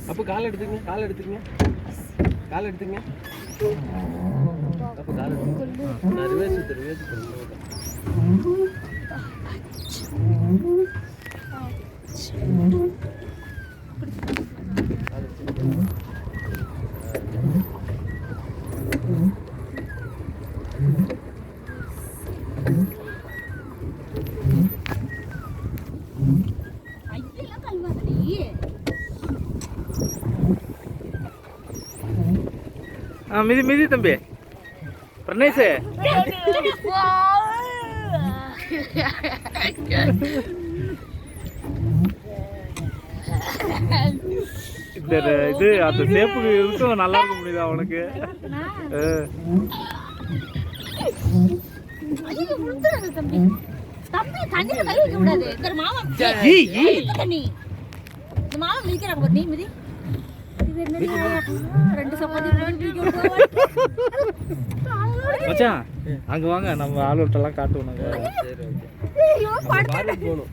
அப்போ கால் எடுத்துங்க, கால் எடுத்துங்க, கால் எடுத்துங்க. அப்போ கால் எடுத்துங்க. நான் ரிவர்ஸ் பண்ணுறேன். மிதி மிதி தம்பி பிரணேஷ். இந்த இது அந்த சேப்புக்கு இருக்கும் நல்லா இருக்க முடியுதா உனக்கு? மச்சான் அங்க வாங்க, நம்ம ஆளுட்டெல்லாம் காட்டுவோம். நாங்க போகணும்.